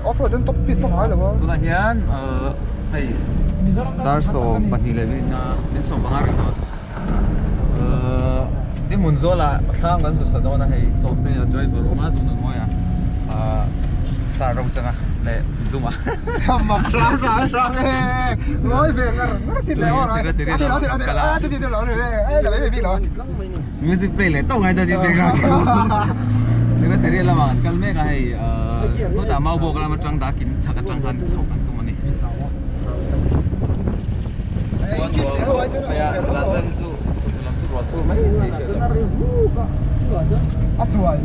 ออฟโรดนั่นต้องปิดฝั่งไหนหรอวะตัวนั้นยันไอ้ดาร์โซบันทีเลยนี่ส่งบังอาริโนที่มุนโซล่าข้างกันสุดสัปดาห์นะให้ส่งเนี่ยดรายเวอร์มาส่งน้อยสารรู้จังอ่ะเลยดูมามาครั้งร้อยเบียงกันไม่สิเลยว่าอะไรเดี๋ยวจะดีเดี๋ยวเลยเดี๋ยวไม่มีหรอมิวสิกเพลย์เลยต้องไงจะดีเพลงกันSecretary lah mak kal me kai tu tak mau bawa kalau macam dah kin cakap cangkan cakap tu mana. Ya, London su dalam tu ruas su mana? Atuai.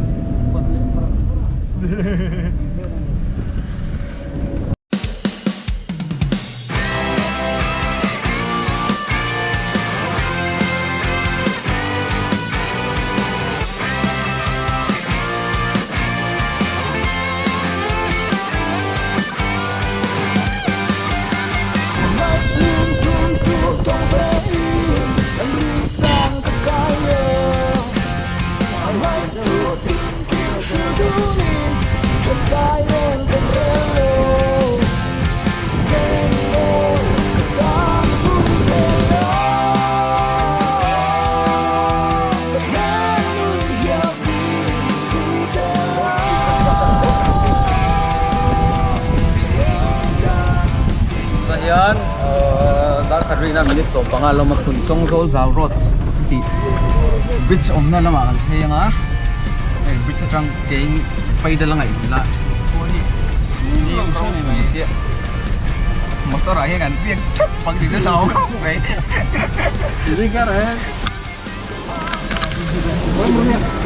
Dar Katrina minis so pangalan matun Songzol Zaurot ti bridge omna lama kan henga bridge atang keng paida lang ai la ni ko ni sia motor ai kan piak chap pag di lao ka pe ini kan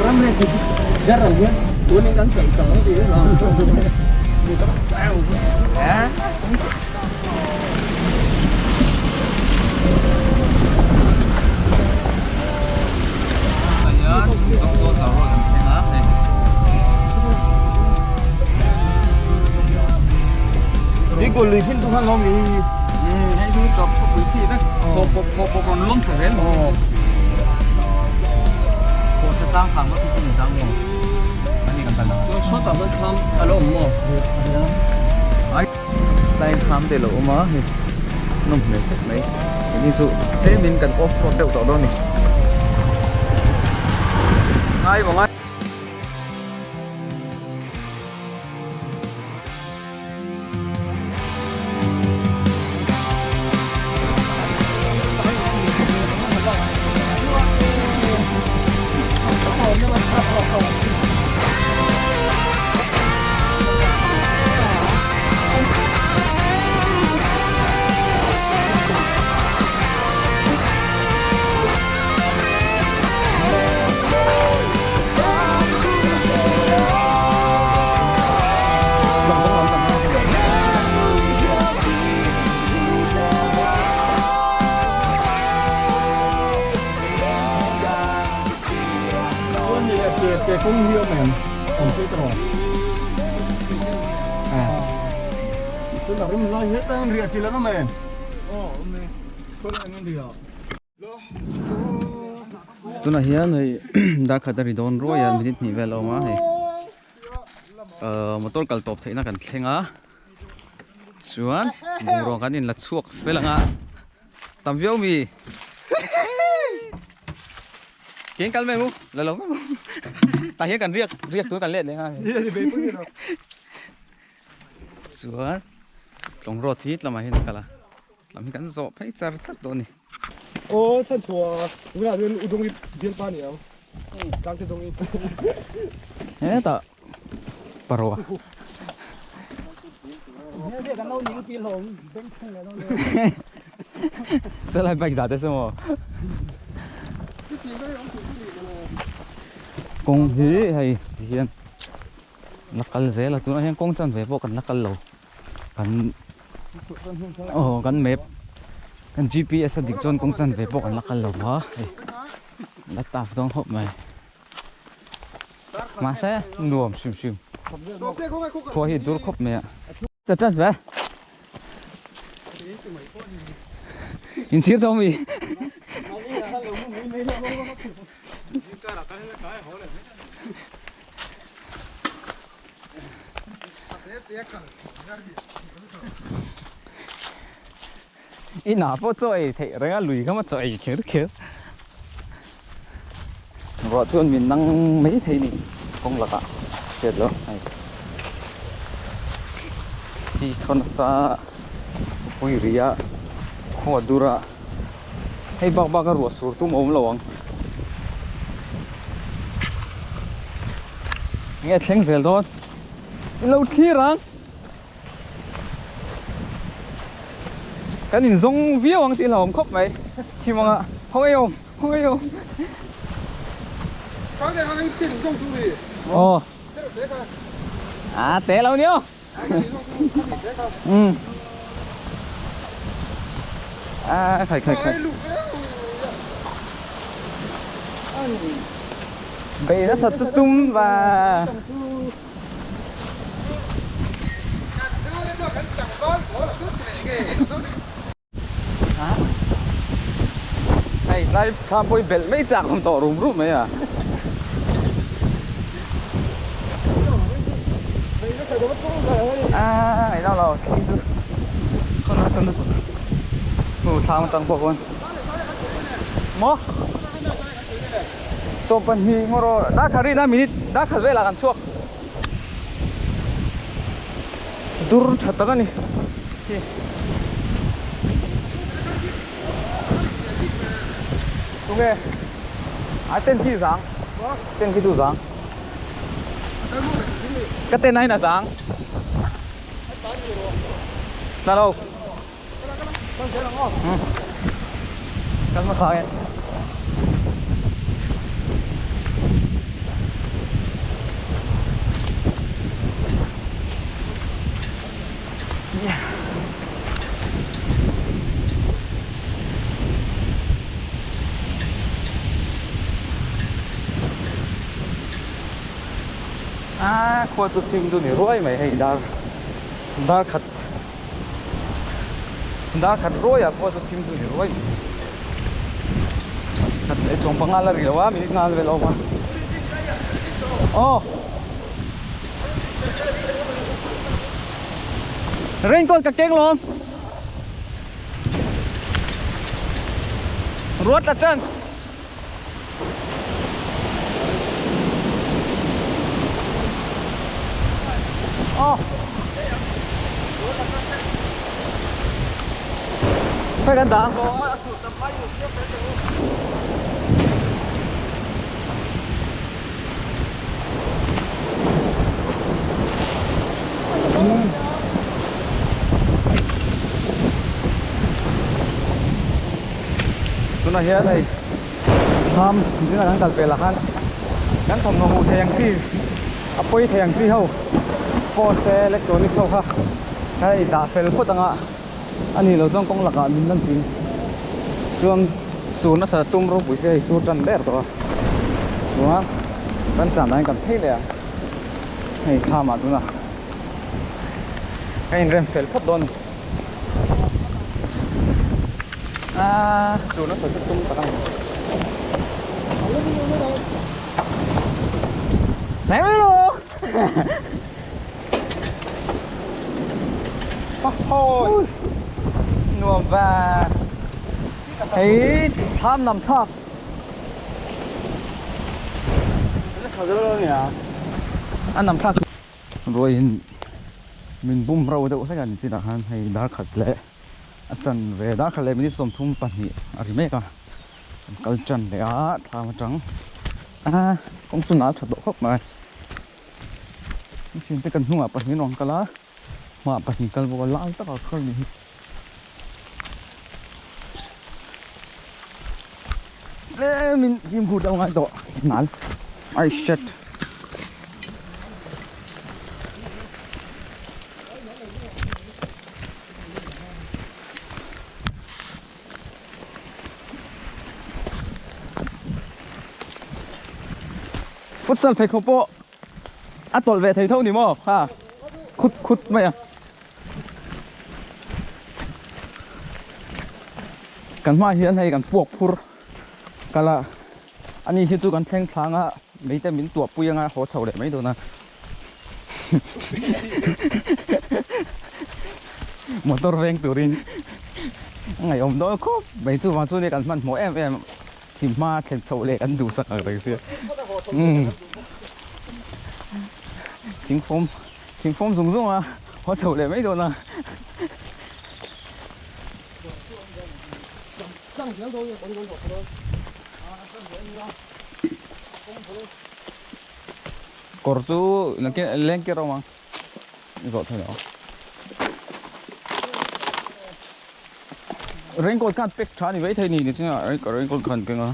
ramai jarang ya kuning kan kencang di lah motor sao Songzol Zaurot kan hengaนี่กูเลยทิ้งทุกท่านน้องนี่ให้ดูจบพื้นที่นะโคปนล้มถึงเลยโคจะสร้างทางว่าที่คุณดังโมอันนี้กันตั้งแล้วชอบแต่เมื่อทำอารมณ์โมไอ้ได้ทำเดี๋ยวมาเฮ้ยนุ่มเลยไหมนี่สุดเฮ้ยมินกันออฟโรดเดี๋ยวต่อด้วยนี่ไงบอกไงcái công hiệu này còn cái trò tức là cái mình lo hết đang rìa chỉ là nó mềm con này nó rìa tu na hian hei dar khatari don ro ya minit ni vel oma hei motor kal top theina kan thlenga chuan bungrong kan in la chuak felanga tam viau mi keng kal memu la lo memu ta hian kan riak tu kan le le nga chuan long ro thi lama hin kala lam hi kan zo phei char chat do ni ô thân chùa chúng là bên udon viên ba nhiều đang cái đông thế ta paro cái lâu những cái lồng bên sông này đâu sẽ lại bạch giả thế sao mà công hí hay hiền nakal dễ là tụi nó hiền công chân về vô cần nakal lâu cần cần map cần GPS đi chọn công chân về vô cần nakal lâu hả đã tạp đông hộp mày mà sẽ nuông xìm xìm thôi thì tôi khóc mẹ chặt chặt vậy nhìn xíu đâu mi ít nào phố chơi thì rồi lùi không mà chơi kiểu kiểu vợ chồng mình đang mấy thế này không là cả chết rồi thì con sa ôi ria hoa dura hay bác bác cái ruột sụt tung ốm lỏng nghe tiếng về rồi lâu khi rằng cái nhìn giống vía hoàng thì là ông khóc vậy thì mà không ai không ai không ồ à té lâu nhiêu ừ à phải bây giờ sạch tung và này lại tham bôi bể mấy chạc không tỏ rùm rùm mấy à à này đâu rồi không nó sân được tham tăng bộ con mò so phần hi ngoro đã khari na minute đã khari về là gan suak dur chata ka ni tunge tên khi sáng tên khi tu sáng cái tên này là sáng sao đâu cái mà sao vậy à khoa chút chim chút nhiều rồi mày hay đa khát rồi à khoa chút chim chút nhiều rồi khát lấy xong bằng ngal rồi à mình ngal về lâu mà oh rain con cả keng luôn ruột là chân oh phải gần đó tôi nói hiện này tham chính là đang đặt về là han gắn thòng ngô thèn chi apoi thèn chi hậu phone electronic so ha cái đã phê phốt tăng ạ anh nhìn lâu trong công lạc mình đang chính chuông xuống nó sẽ tung rô buổi xe xuống trần đẹp rồi đúng không căn chẳng anh cần thấy này hay cha mà đúng không cái rem phê phốt đồn à xuống nó sẽ tung tăng này luôn ôi nuông và thấy tham nằm thấp anh nằm thấp rồi mình bung râu đâu sẽ gần chỉ là han hay đá khát lệ chân về đá khát lệ mình đi xôm thum pan nhỉ à thì mấy cả câu chân để á tham trắng à cũng chun áo thật độ khóc mà xin tới cần hung à pan nhỉ non cả lá mà pan nhỉ cần vô lão tất cả khơi nhỉ mình phim hụt đâu ngay đó nản ai shit futsal phải không po tol về thấy thâu nhỉ mò ha khút mày àกันมาเฮียนให้กันพวกพูดกันละอันนี้ที่จูกันแทงทางอ่ะไม่แต่มินตัวปุยยังไงหัวเฉาเลยไม่โดนนะ motor veng turin ngày hôm đó khóc mấy chú mà chú điกันมันหมอem thì ma thì sầu lệกันดูสักอะไรเสียทิ้งโฟมสูงๆอ่ะเพราะสาวลệไม่โดนอ่ะกอร์ตูนั่นแค่เล่นกี่รอบมั้งนี่ก็เท่าไหร่เร่งกดการเป็กชานี่ไว้เท่านี้นี่ใช่ไหมเร่งกดขันกันอ่ะ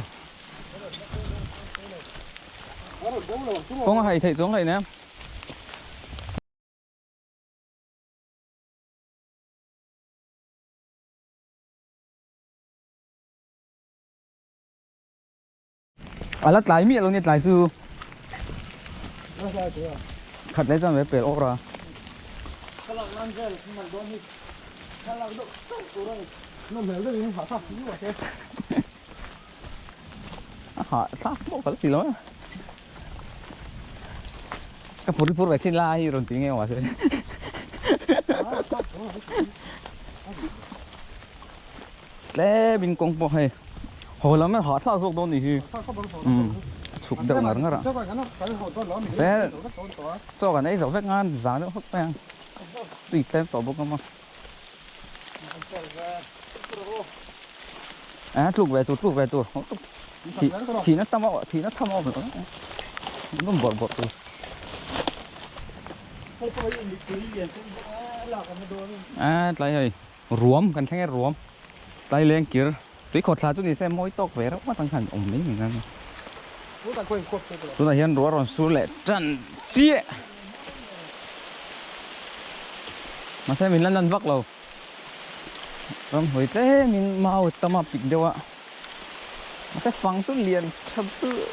ก็ให้เท่าจ้องเลยนะอะไรหลายมีอะไรเนี่ยหลายซื้อขัดได้จังเลยเปิดออกra họ sát bộ phải gì lắm cái phút phải xin like rồi tiếng nghe hòa thôi lẽ bình công bộ hay hồi lắm họ sao thuộc đồn thì thuộc động ở đó sẽ cho cái này dấu vết ngan giá nữa hấp bang tùy thêm tổ bộ không thuộc về tụt thì nó thâm ao rồi nó bọt rồi lại rồi rúm cần thấy rúm lại lên kia tuy khột xa chút thì xem mỗi tóc về đó quá tăng thành ổn đấy mình ăn tôi là hiện rúa rồi số lệ trần chia mà xem mình lăn vắt lâu hồi thế mình mau tao mà bị đâu ạ nó sẽ phăng chút liền thật sự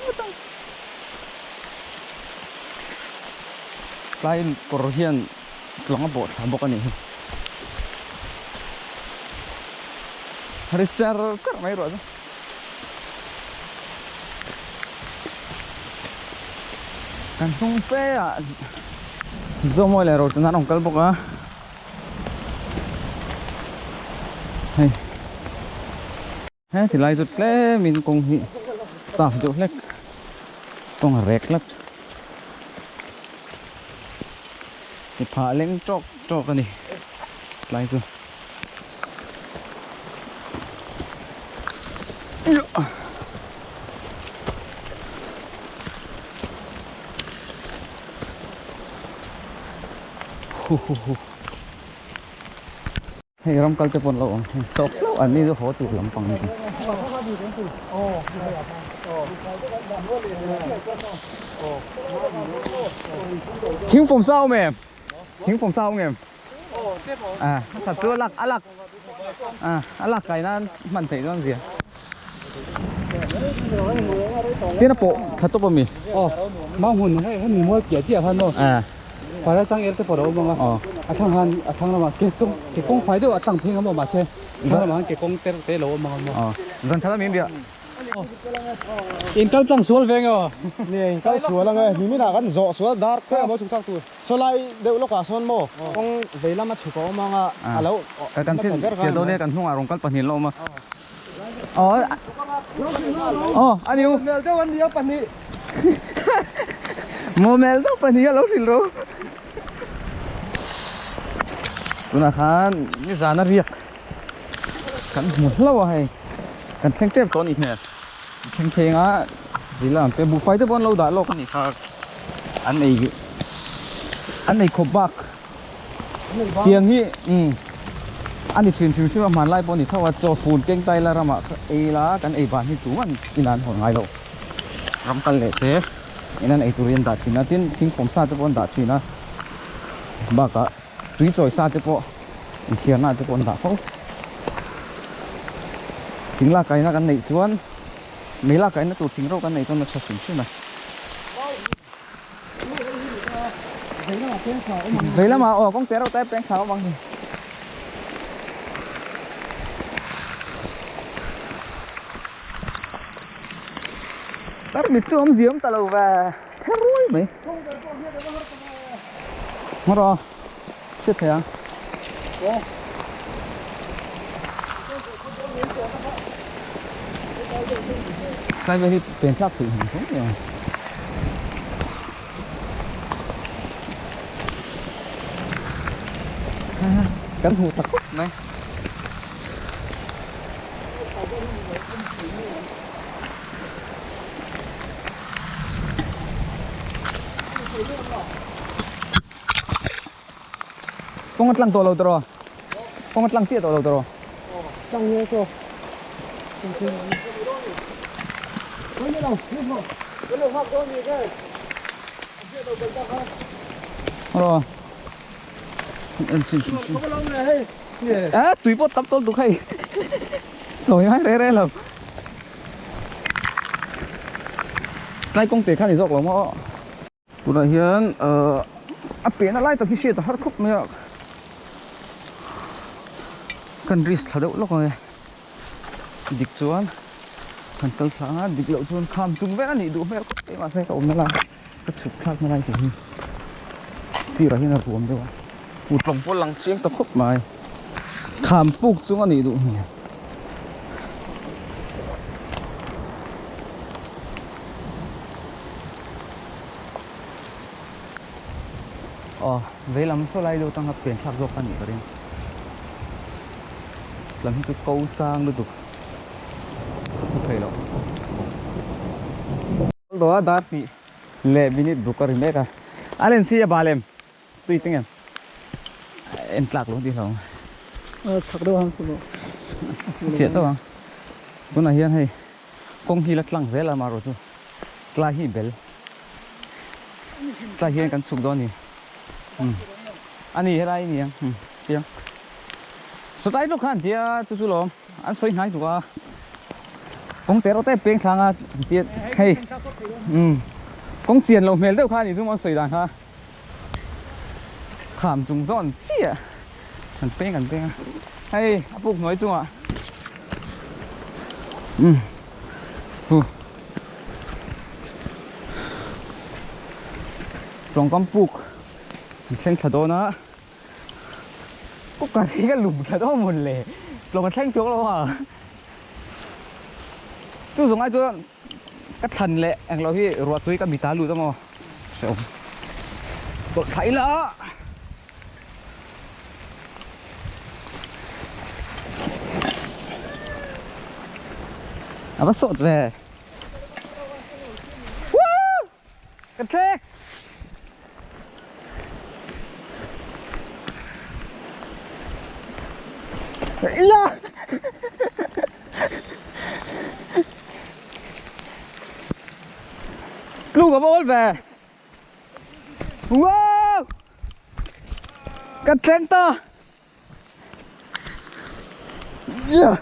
lại cổ hiền lòng bộ thằng bộ cái này Richard chắc mấy rồi kan không phê à do mọi lời rồi chúng ta đồng cân bốc á hay thì lại rút lẽ mình cùng taf được lek cùng rek lek thì phá lên trọc cái này lại rồiให้รำกัลจะปนเราตกแล้วอันนี้จะขอตูดลำปังจริงทิ้งผมเศร้าแม่ทิ้งผมเศร้าแม่ถ้าตัวหลักอะหลักไก่นั่นมันเสียนั่นเสียที่น่ะโปะขัดตัวบะหมี่มาหุ่นให้มีมวยเกี่ยวเจี๊ยบพันโน่พอแล้วจังเอลต์ปอดเอาบ้างอ่ะทั้งหันทั้งละมาเก็บกงไฟด้วยตั้งเพลงกันบ่มาเซ่ทั้งละมาเก็บกงเตะโลมารันทามีเดียอินเก้าจังสวนเวงอ่ะนี่เก้าสวนแล้วไงมีไม่ได้กันโจสวนดาร์กแค่มาถูกทักตัวสไลด์เดี๋ยวลูกกาสวนโม่กงเวลามาฉุกเอามาแล้วกันเสียตัวเนี่ยกันทุ่งอารมณ์กันปนินโลมาอันนี้เมลเจ้าวันเดียวปนิโมเมลต้องปนิแล้วสิรู้ตุนาคารนี่สารเรียกกันหมดแล้วไงกันเซ็งเจ็บตอนอีกเนี่ยเซ็งเพลงอ่ะดีแล้วเป็นบุฟเฟ่ที่บนเราได้โลกนี่ครับอันนี้ขบบักเกียงนี่อันนี้ชื่อว่ามันไล่บนนี่ถ้าว่าจอฟูนเก่งไตละระมาละกันบ้านที่ตัวมันอีนั่นหัวไงเรารำกันเละเทะอีนั่นตัวเรียนดัดทีนะทิ้งผมซาที่บนดัดทีนะบักอะรีจอยซาที่บนเทียนน่าที่บนดัดเขาทิ้งละไก่นะกันในชวนไม่ละไก่นะตัวทิ้งเรากันในจนมันชอบสิ่งใช่ไหมvậy là mà con té đâu té bén sao bằng gì tao biết chưa ông diếm tao lâu về thế ruồi mày Mất rồi. Chết thế à? Cái về thì tiền chắc thì không nhiều. Cắn hù tắc này. Kung at lang to lâu tro. Kung at lang chia to lâu tro. Tăng như cô. Rồi. À, tùy bốt tắm tôn tục hay. Rồi hai rê rê lầm. Lại công tế khá thì dọc lắm ạ. Tụi này hiến áp biến nó lại tập khi xịt hard khúc mẹ. Cần risk thở đậu lúc rồi. Địch chuan. Cần tớ sáng địch lậu chuan khám chung vẽ nị đủ mẹ. Thế mà thấy cậu nó là cái chụp khác nó lại thì hình. Xì ra hiến là buồn đâu. Một lòng vô lăng chiếng tập khúc mày. Khám bục chung anh nị đủ mẹ. Về làm số lại đâu tăng hợp tiền chắc dọc anh nhỉ cái làm cái câu sang được phải đâu đó đã thì lệ minute buka rin meka alen siya balem tui tingem em tlak luôn đi không Chắc đâu hàng phụ. thiệt thôi bữa nay hiền hay công hi lắc lăng dễ là mà rồi chứ tlak hi bel tlak hiền kan suk đó nè anh ấy đây nè tiếng số tay lúc khăn thì chú chú lom anh xoay ngay chú à công té tay beng sang à tiệt hay công tiền lồng mèo đâu khăn thì chú mong xoay đàn ha khảm chúng dọn chi à cần beng hay bục nói chú à trong con bục sen thật đó nó có cả cái lùm thật đó một lề rồi mà sen chỗ đâu à chú dùng ai chú cái thần lệ anh nói cái ruột túi cái bị tá lùi đó mà tôi thấy là bắt sốt về cái thế là Lu có ball về. Wow. Cắt chân to. Yeah.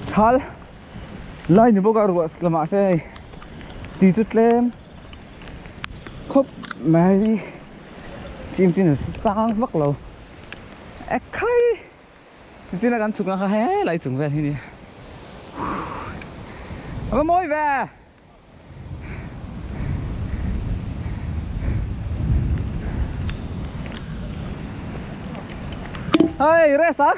Thal. Lai ni boga ruas lama se. Ti chút lem. Khop mai. Chim chim sang vắc lầu. Ê khai. Chim là gắn súng là khai lại súng về thế này. Có môi về. Hey, resa.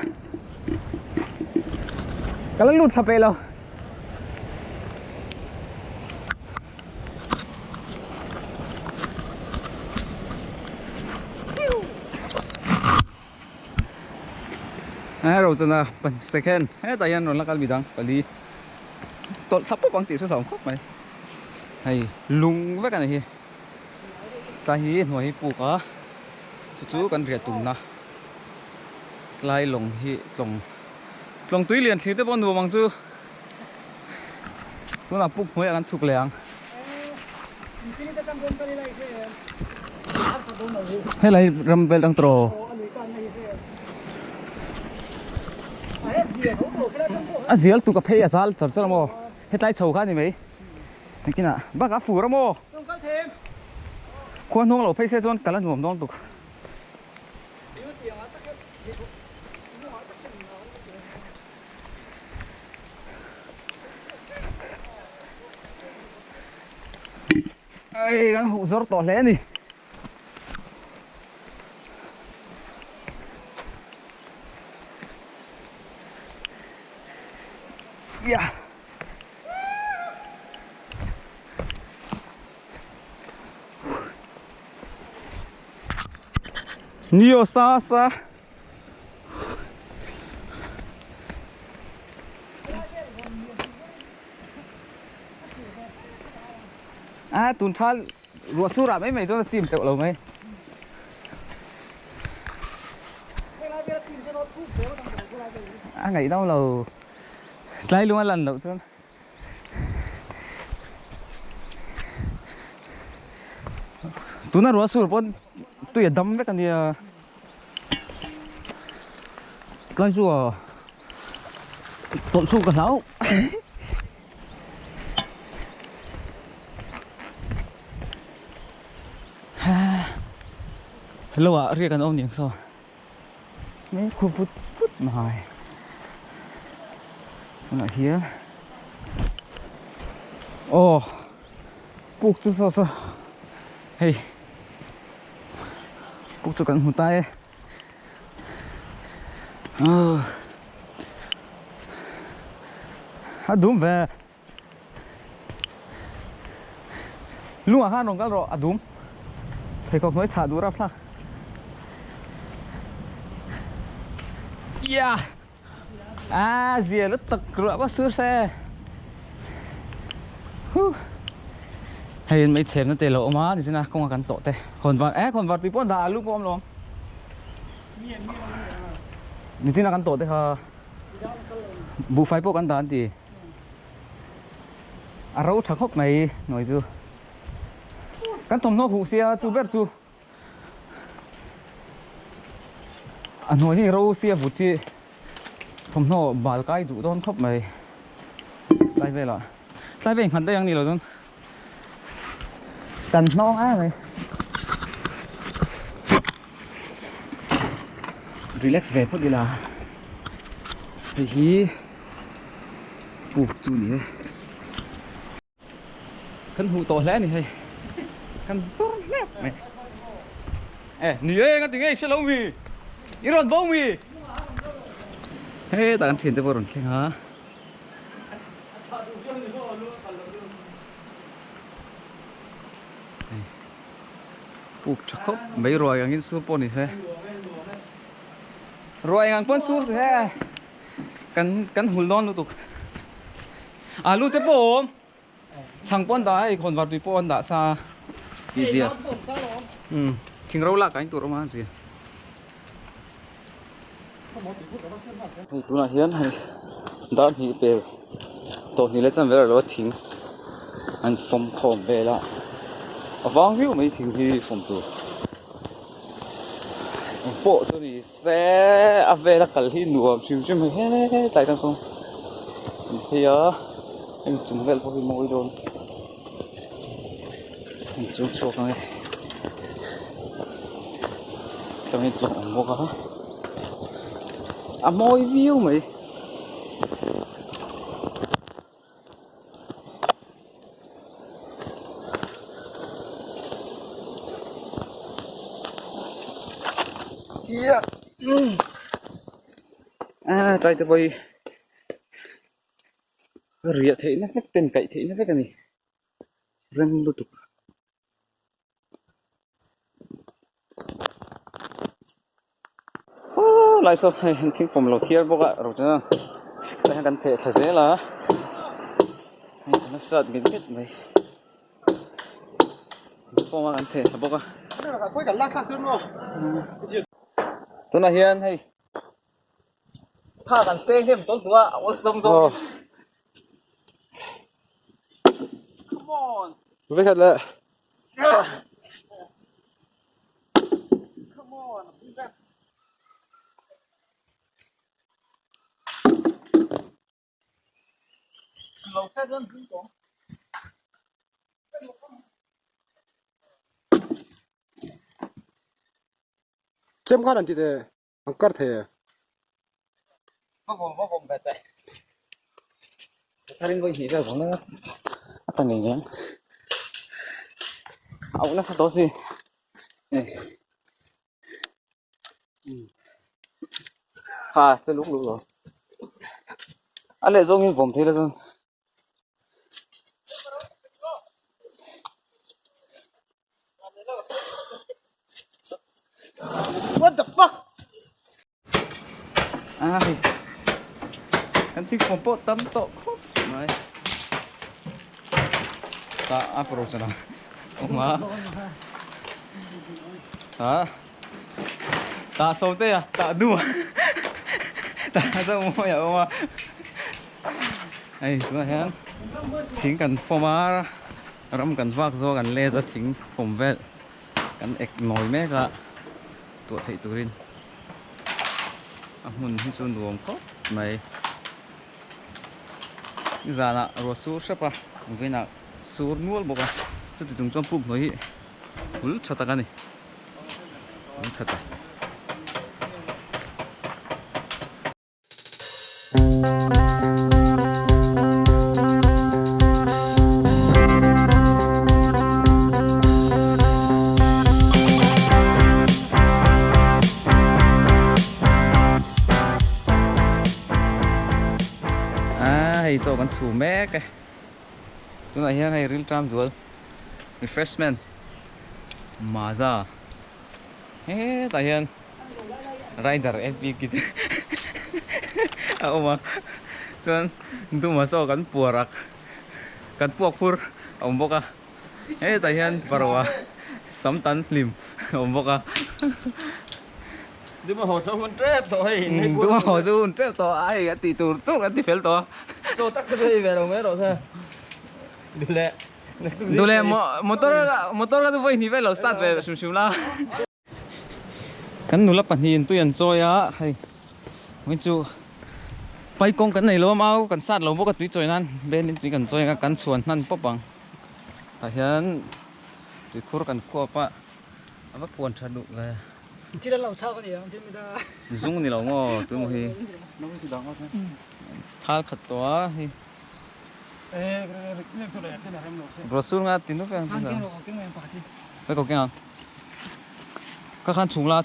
Kalau lut sampai lo. Rồi cho na second. Tayan rồi lakal bidang kali. Tot sắp bang tỷ số thòng khóc mày. Hay lung với cái này hi. Ta hi hồi phụ cả. Chú cần rẻ tùng na. Lai lồng hi lồng túi liền thì tới bao nhiêu bằng chứ. Tôi là bục mới ăn sụp lẹng. Hay là ram bel đang trò. À zial tu cà phê azal char char mo. Hết lại chầu khác thì mấy. Cái kia nè, bác cá phủ ra mo. Khoan hông lẩu phê xe chọn cả lần nuông nong tục. ai gan hu zor to le ni ya Nio sa sa à tuần tra rùa su ra mấy mày cho nó chìm tiểu lâu mấy à ngày đâu lâu lấy luôn lần đầu chứ tụi nó rùa su rồi tụi đâm với cái này cái rùa tụi su cái nào lâu à riêng cái ông nhìn sao mấy khu phút mà hỏi ở here oh bục chú sao sao hey bục chú cần hụt tay đúng về luôn à ha nông cái rồi đúng thầy có nói trả đủ rắp sao yeah à gì nó tật rửa bắt sửa xe hay mấy xem nó tê lộ má thì xem không cần tổ tê còn vào tùy bọn đã lúc ôm luôn thì xem cần tổ tê ha bù phải bộ cần đàn thì à rau chắc hốc mày nói chưa cần tôm nó hủ xia chú biết chú anh nói như rau xia vụt thì tôm nó bảo cái chủ đón khóc mày sai về hẳn đây ăn đi rồi luôn cần non á mày relax về phút đi là thì chú nhỉ cần hụ tổ lẽ này hay cần sốt lép mày nỉ cái tiếng ấy sẽ lâu vì 이런 놈이 해 나간 튀는데 버런 캥아 푹 chắc mấy rồi ngang in suốt pon thế rồi ngang pon suốt thế cắn hùn non luôn tục à lúc thế bom chẳng pon đã còn vào tùy pon đã xa gì à chừng rau lạc anh tụi mà gì thì tụi nó hiến hay đã thì về tổ thì lấy chân về rồi thím anh phòng khom về lại vang view mấy thím thì phòng tụi bộ tôi thì sẽ về là cả khi nửa chiều chứ mày hết tại sao không thì em chúng về có cái môi đồn em chúng số cái này trong này lỏng mua cả à môi view mày yeah à trai tụi bay rỉa thế nó phát tiền cậy thế nó phát cái này răng đô tục lại sao hay hình thiên phòng lầu thier bốc ạ rồi chứ đây gần thể thật dễ là nó sợ biến biết mày phong gần thể thật bốc ạ tôi là hiền hay tha gần xe thêm tốt quá ông sông rồi come on với thật là come on slow phép luôn không có chém con thì thế bằng cắt thế vô cùng bệt đấy thay đến với gì rồi cũng nó tao nhìn nhé áo nó sao tốt gì này à cái lúc rồi anh lại giống như vòng thế là rồi What the fuck? à anh thích phòng bộ tắm tổ khóc này ta approach nào ông má hả ta sống thế à ta đùa ta sao mua ya ông ấy chúng ta hẹn thính cần form á ram cần vác do cần lê ra thính form vel cần ek nổi mẹ cả tụi thầy tụi rin hun hin chun ruộng khóc này giờ là rồi số sắp à cái nào số nuôi bọc à tôi chỉ dùng cho bụng thôi hul chặt cái này hul chặt hay tổ con thủ mẹ cái chúng ta hiện hay real time rồi refreshment mà ra thế tại hiện rider FP kit ông mà cho nên tôi mà sao cần puarak cần puak pur ông bốc à thế tại hiện bảo sắm tán lim ông bốc à Di ba ho sa hun trap to hey. tôi mà hỏi tôi treo to ai cái tỷ tụt tốt cái tỷ phèn to So tak ka dai về đâu nghe rồi ha. Dile. Dule motor ka tu voi ni ve lo start ve sum la kan nula pahin tu yan choi a hay mai chu pai kong kan nei lo mau kan sat lo bo ka tui choi nan ben in tui kan choi ka kan chuan nan po bang ta hian tui khur kan ko pa aba puan thadu ga Chỉ là lâu sao cái gì không chứ người ta. zung ni lo ngo tu mo hi thal khat to hi Ê, cái chỗ này cái này em nộp xem. rasul nga tinu fe Ăn tin cái da nó cái này phải đi. cái ko kyang ka khan chung la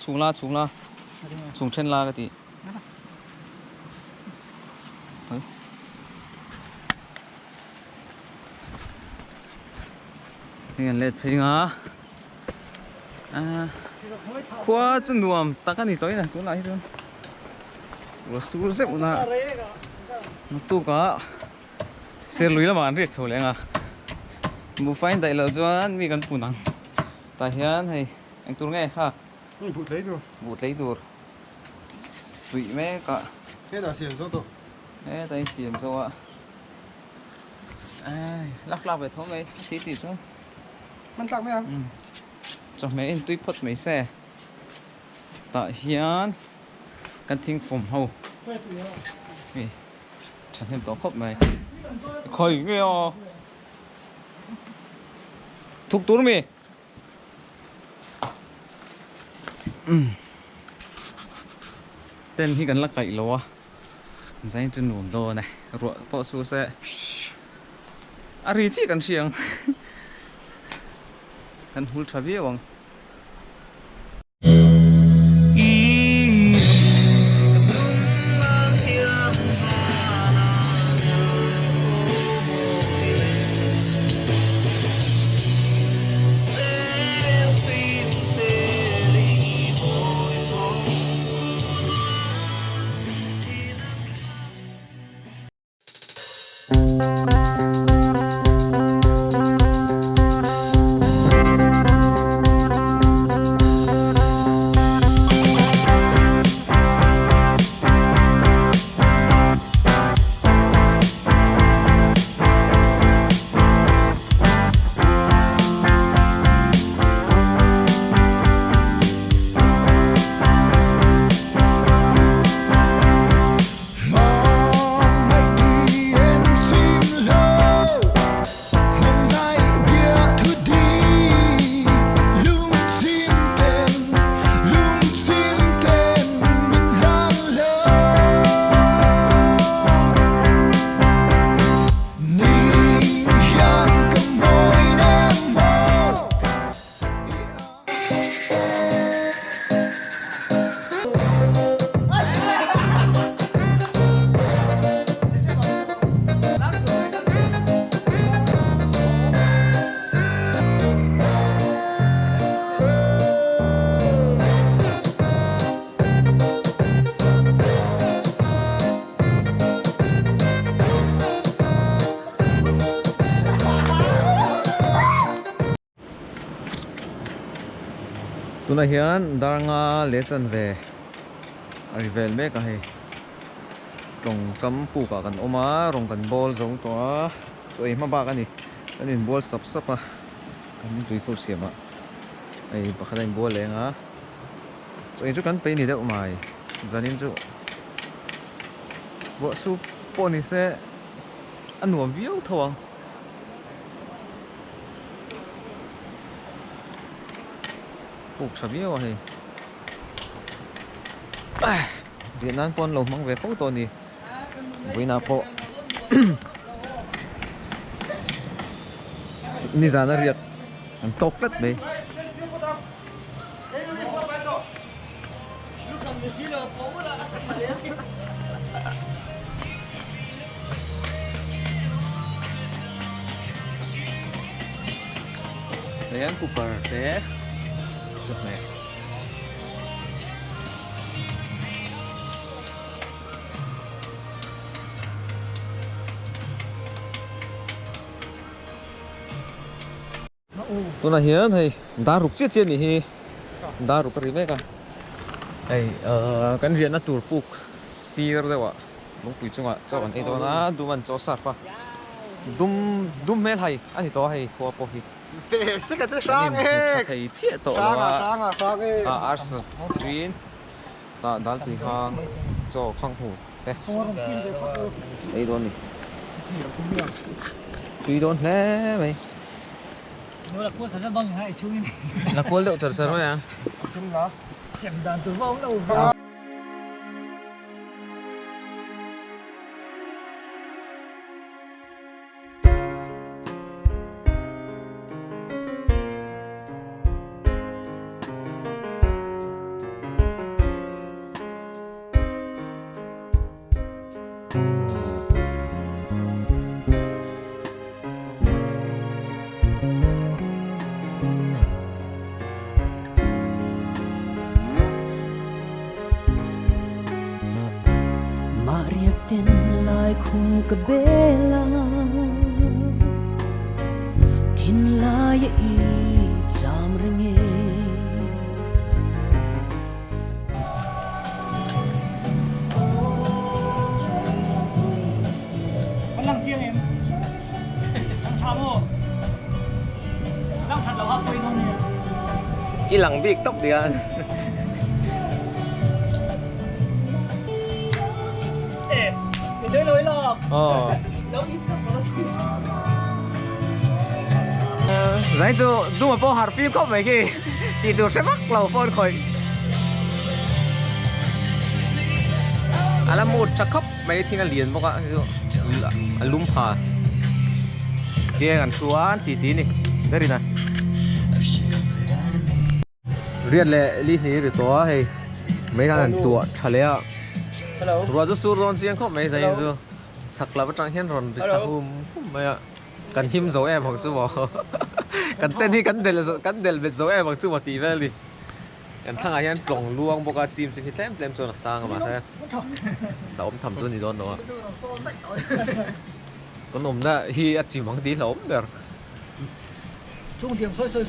chung chen la ka ti Nên lệ thấy ngã à khoa chân nuông ta cái gì tới này tôi lại thôi rồi xuống xếp một nà nó tu cả xe lưới là mà ăn riết sầu lẽ à một phanh tại lỡ cho anh vì cần phụ nặng tại hiện thì anh tu nghe ha Bụt lấy rồi. bụt lấy đồ sụy mẹ cả Thế là xiên số tổ. thế tay xiên cho ạ ai lắc lắc về thôi mấy xí tỉ xuống Mình tặng mấy anh? cho mấy anh tuy phật mấy xe tại hiện căn thinh phòng hầu chẳng thêm tổ khóc mày khởi nghe à thúc túi mày tên khi gần là cậy lúa dây trên nổn đồ này ruộng bộ số xe à rì chỉ cần xiềng cần hút trà bia bằng tuna hian daranga lechan ve rivel me ka he rong kam pu ka kan oma rong kan ball zong to a choi ma ba ka ni anin ball sap sap a kan tui ko siama ai pakhain ball lenga choi chu kan pe ni deuh mai zanin chu bo su poni se anuam viau thawang bục sập viau a he Việt Nam pon lồng mang về phẫu thuật đi với nào po ni ra nó riết ăn tốt lắm đấy đấy anh Cooper thế chụp này tôi là hiến thì đá rục chiết chiên thì đá rục cái mấy cả ấy cái chuyện nó tụt bục xìr đấy ạ lúc bị chung ạ cho bạn ấy đó là đun ăn cho sạch pha đun mel hay anh thì to hay khoa po hi về sức cái sáng ấy thầy chết tổ sáng ấy ars chuyên ta đal thì hàng cho khang hủ đây đón này tùy đón thế mày là cua sản xuất bông hay chú này là cua liệu thật sự thôi à xin đó xem đàn tử vong đâu tên lại khung cái bê la thiên lai y chạm ringe lăng riêng em lăng chạm ô lăng thật là hoa quay không nhỉ y lăng bị tóc đi anh thì đấy lối lò đâu ít sắp Đấy chứ, đúng mà bỏ hạt phim không mấy cái thì tôi sẽ bắt lầu phone khỏi là một chắc khóc mấy thì là liền bốc ạ lùm phà kia gần chúa tí này đây đi này riêng lệ lý này rồi to hay mấy thằng tua trả lẽ rồi số ron riêng không mấy giây rồi chắc là bắt trang hiên ron thì chắc hôm mấy ạ cần hiếm dấu em hoặc số bỏ cần tên thì cần đền biệt dấu em bằng số một tỷ về đi cần thằng ấy plong luang boka chim chim thì tem cho nó sang mà xem là ôm thầm cho gì đó nữa con ôm đó hi chỉ mong tí là ôm được chung tiền sôi sôi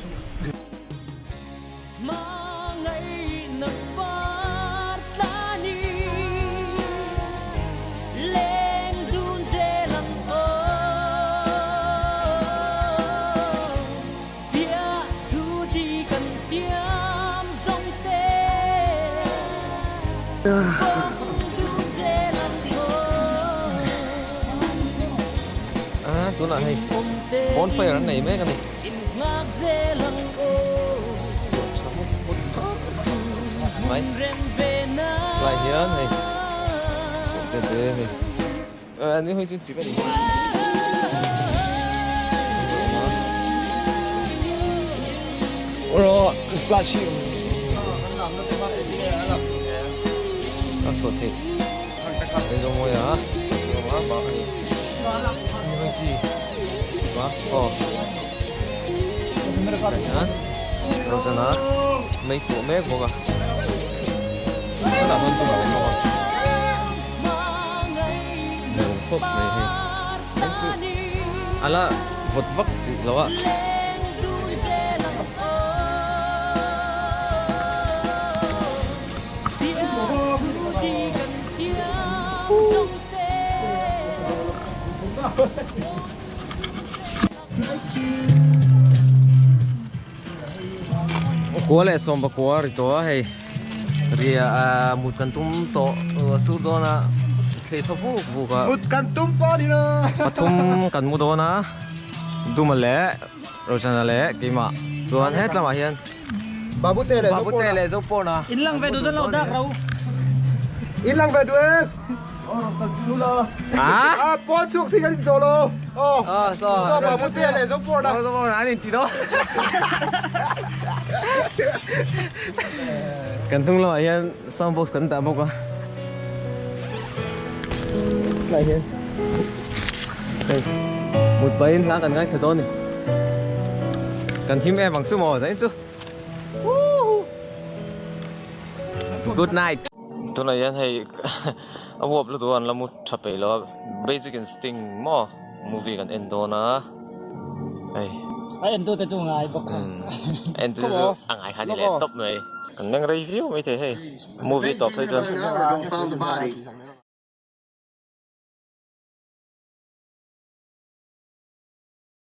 tôi nói hay con phải ăn này mấy cái này mấy lại nhớ này sống tên thế này anh ấy hơi chuyên chỉ cái gì rồi flash các số thế đây rồi môi hả bảo anh gì chỉ có nhá rồi giờ nó mấy của mét một à nó là hơn tôi bảo một nhiều phút này thì anh sự à là vật vấp lâu ạ đi gần tiếng sông Kuah le som ba kuah rito hei ria mut kan tum to sur do na thei thofu bu ka Một căn tum po đi nó. pathum kan mu do na duma le rojana le kima chuan het lama hian Babu tê này. babu te le zo por na in lang về đồ dân lâu đắc đâu In lăng về đuôi em. ha À, po chuột thì cái gì đồ lô. Oh. so So babu tê này giống po đó. zo na ni ti do kan tung lama hian sound box kan ta mo ka lại hian đây một bánh lá cần ngay thật tốt này cần thêm em bằng chú mò đấy chứ good night tôi này anh hay ông hộp lúc đó là một chập ấy là basic instinct mò movie cần endo na đây ai anh tôi tới chung ai bọc endo chứ ăn ai khai đi lên top này cần đang review mấy thế hay movie top thấy chưa Don't fall the body.